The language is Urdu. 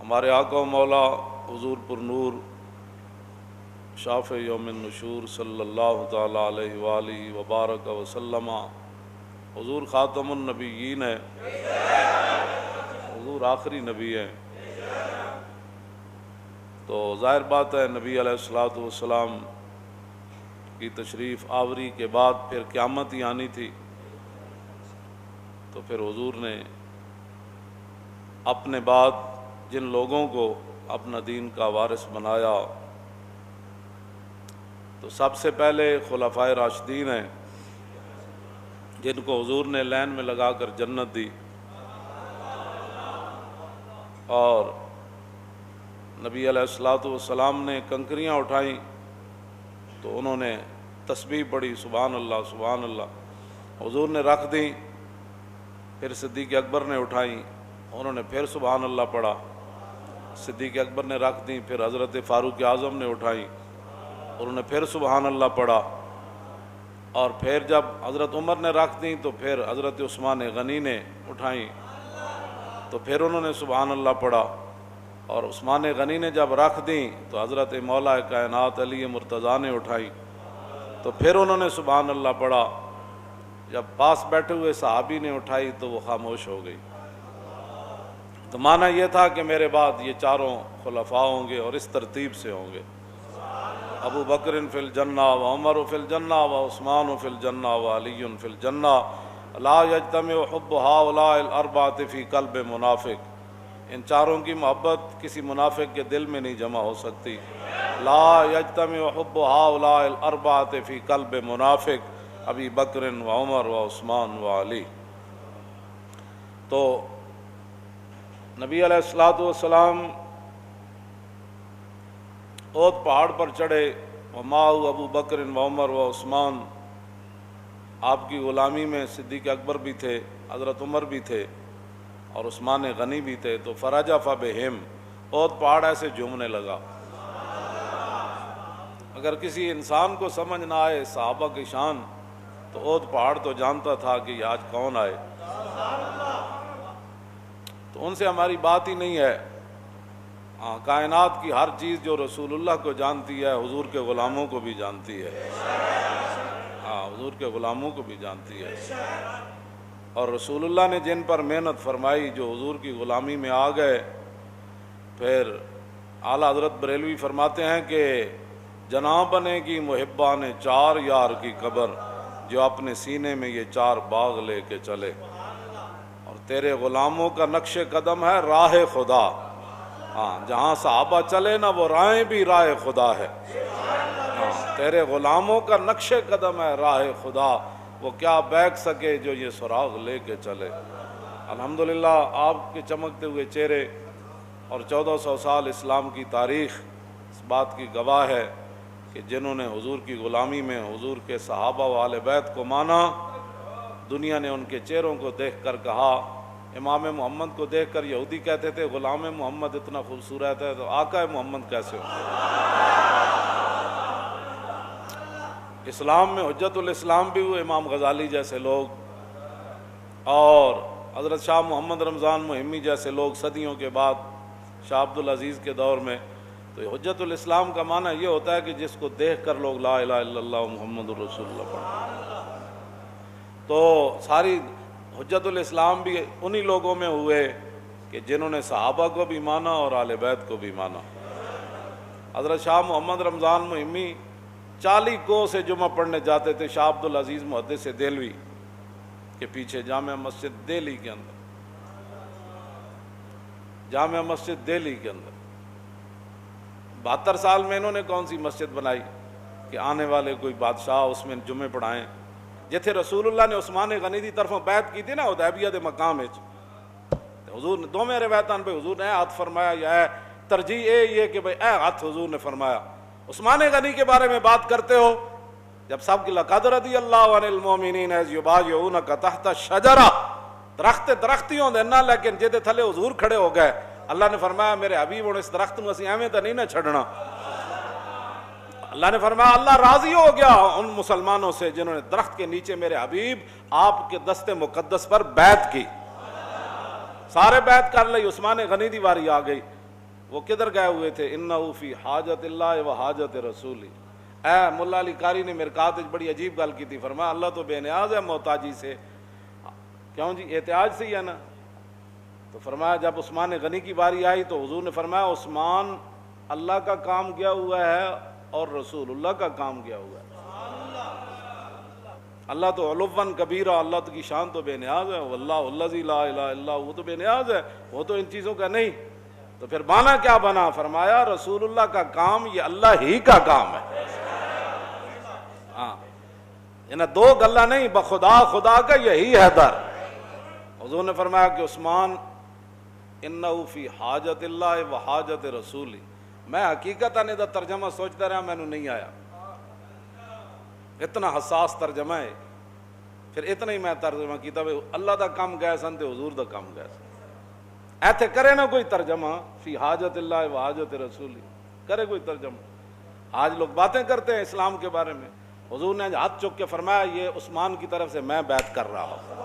ہمارے آقا و مولا حضور پر نور شافع یوم النشور صلی اللہ تعالیٰ علیہ وآلہ وبارک وسلم حضور خاتم النبیین ہے، حضور آخری نبی ہیں، تو ظاہر بات ہے نبی علیہ الصلوۃ والسلام کی تشریف آوری کے بعد پھر قیامت ہی آنی تھی، تو پھر حضور نے اپنے بعد جن لوگوں کو اپنا دین کا وارث بنایا تو سب سے پہلے خلفائے راشدین ہیں، جن کو حضور نے لین میں لگا کر جنت دی، اور نبی علیہ الصلوۃ والسلام نے کنکریاں اٹھائیں تو انہوں نے تسبیح پڑھی سبحان اللہ سبحان اللہ، حضور نے رکھ دیں، پھر صدیق اکبر نے اٹھائیں، انہوں نے پھر سبحان اللہ پڑھا، صدیق اکبر نے رکھ دیں، پھر حضرت فاروق اعظم نے اٹھائیں، انہوں نے پھر سبحان اللہ پڑھا، اور پھر جب حضرت عمر نے رکھ دیں تو پھر حضرت عثمان غنی نے اٹھائیں تو پھر انہوں نے سبحان اللہ پڑھا، اور عثمان غنی نے جب رکھ دیں تو حضرت مولا کائنات علی مرتضیٰ نے اٹھائیں تو پھر انہوں نے سبحان اللہ پڑھا، جب پاس بیٹھے ہوئے صحابی نے اٹھائی تو وہ خاموش ہو گئی۔ تو معنی یہ تھا کہ میرے بعد یہ چاروں خلفاء ہوں گے اور اس ترتیب سے ہوں گے، ابو بکر فی الجنہ و عمر فی الجنہ و عثمان فی الجنہ و علی فی الجنہ لا یجتمع حب ہؤلاء الاربعۃ فی قلب منافق، ان چاروں کی محبت کسی منافق کے دل میں نہیں جمع ہو سکتی، لا یجتمع حب ہؤلاء الاربعۃ فی قلب منافق ابی بکر و عمر و عثمان و علی۔ تو نبی علیہ الصلوۃ والسلام احد پہاڑ پر چڑھے، ومعہ ابو بکر و عمر و عثمان، آپ کی غلامی میں صدیق اکبر بھی تھے، حضرت عمر بھی تھے اور عثمان غنی بھی تھے، تو فرجف بہم، احد پہاڑ ایسے جھومنے لگا۔ اگر کسی انسان کو سمجھ نہ آئے صحابہ کی شان تو احد پہاڑ تو جانتا تھا کہ یہ آج کون آئے، تو ان سے ہماری بات ہی نہیں ہے۔ کائنات کی ہر چیز جو رسول اللہ کو جانتی ہے حضور کے غلاموں کو بھی جانتی ہے، حضور کے غلاموں کو بھی جانتی ہے، اور رسول اللہ نے جن پر محنت فرمائی جو حضور کی غلامی میں آ گئے، پھر اعلیٰ حضرت بریلوی فرماتے ہیں کہ جناب بنے گی محبہ نے چار یار کی قبر، جو اپنے سینے میں یہ چار باغ لے کے چلے، اور تیرے غلاموں کا نقش قدم ہے راہ خدا، جہاں صحابہ چلے نا وہ راہیں بھی راہ خدا ہے، تیرے غلاموں کا نقش قدم ہے راہ خدا، وہ کیا بیک سکے جو یہ سراغ لے کے چلے۔ الحمدللہ آپ کے چمکتے ہوئے چہرے اور 1400 سال اسلام کی تاریخ اس بات کی گواہ ہے کہ جنہوں نے حضور کی غلامی میں حضور کے صحابہ و اہل بیت کو مانا، دنیا نے ان کے چہروں کو دیکھ کر کہا، امام محمد کو دیکھ کر یہودی کہتے تھے غلام محمد اتنا خوبصورت ہے تو آقا محمد کیسے ہو۔ اسلام میں حجت الاسلام بھی ہوئے امام غزالی جیسے لوگ، اور حضرت شاہ محمد رمضان مہمی جیسے لوگ صدیوں کے بعد شاہ عبدالعزیز کے دور میں۔ تو حجت الاسلام کا معنی یہ ہوتا ہے کہ جس کو دیکھ کر لوگ لا الہ الا اللہ محمد الرسول اللہ پڑھیں۔ تو ساری حجت الاسلام بھی انہی لوگوں میں ہوئے کہ جنہوں نے صحابہ کو بھی مانا اور اہل بیت کو بھی مانا۔ حضرت شاہ محمد رمضان مہمی 40 کوہ سے جمعہ پڑھنے جاتے تھے شاہ عبدالعزیز محدث دہلوی کے پیچھے جامع مسجد دہلی کے اندر، جامع مسجد دہلی کے اندر 72 سال میں انہوں نے کون سی مسجد بنائی کہ آنے والے کوئی بادشاہ اس میں جمعے پڑھائیں، جتھے رسول اللہ نے عثمان غنی دی طرفوں بیعت کی تھی نا حدیبیہ دے مقام وچ، حضور نے دو میرے روایتاں پہ حضور نے ہاتھ فرمایا، یا ہے ترجیح یہ کہ بھئی اے ہاتھ حضور نے فرمایا۔ عثمان غنی کے بارے میں بات کرتے ہو، جب سب کی لقد رضی اللہ عن المؤمنین اذ یبایعونک تحت الشجرہ، درختی ہوں دینا لیکن جہدے تھلے حضور کھڑے ہو گئے، اللہ نے فرمایا میرے حبیب ہوں اس درخت نو اسی ایویں تو نہیں نہ چھڑنا۔ اللہ نے فرمایا اللہ راضی ہو گیا ان مسلمانوں سے جنہوں نے درخت کے نیچے میرے حبیب آپ کے دست مقدس پر بیعت کی، سارے بیعت کر لئی، عثمان غنی دی واری آ گئی، وہ کدھر گئے ہوئے تھے؟ انہو فی حاجت اللہ و حاجت رسولی. اے ملا علی قاری نے مرکات وچ بڑی عجیب گل کی تھی، فرمایا اللہ تو بے نیاز ہے محتاجی سے. کیوں جی؟ احتیاج سے ہی ہے نا. تو فرمایا جب عثمان غنی کی باری آئی تو حضور نے فرمایا عثمان اللہ کا کام کیا ہوا ہے اور رسول اللہ کا کام کیا ہوا ہے. اللہ تو علوًا کبیرہ، اللہ تو کی شان تو بے نیاز ہے. واللہ الذی لا الہ الا وہ تو بے نیاز ہے، وہ تو ان چیزوں کا نہیں. تو پھر بنا کیا بنا؟ فرمایا رسول اللہ کا کام یہ اللہ ہی کا کام ہے. ہاں انہیں دو گلا نہیں، بخدا خدا کا یہی ہے در. حضور نے فرمایا کہ عثمان انہو فی حاجت اللہ و حاجت رسولی. میں حقیقتاً دا ترجمہ سوچتا رہا، میں نے نہیں آیا. اتنا حساس ترجمہ ہے. پھر اتنا ہی میں ترجمہ کیتا بھئی اللہ دا کام گئے سن تے حضور دا کام گئے سن. ایتھے کرے نہ کوئی ترجمہ فی حاجت اللہ و حاجت رسولی، کرے کوئی ترجمہ. آج لوگ باتیں کرتے ہیں اسلام کے بارے میں. حضور نے ہاتھ چک کے فرمایا یہ عثمان کی طرف سے میں بیعت کر رہا ہوں.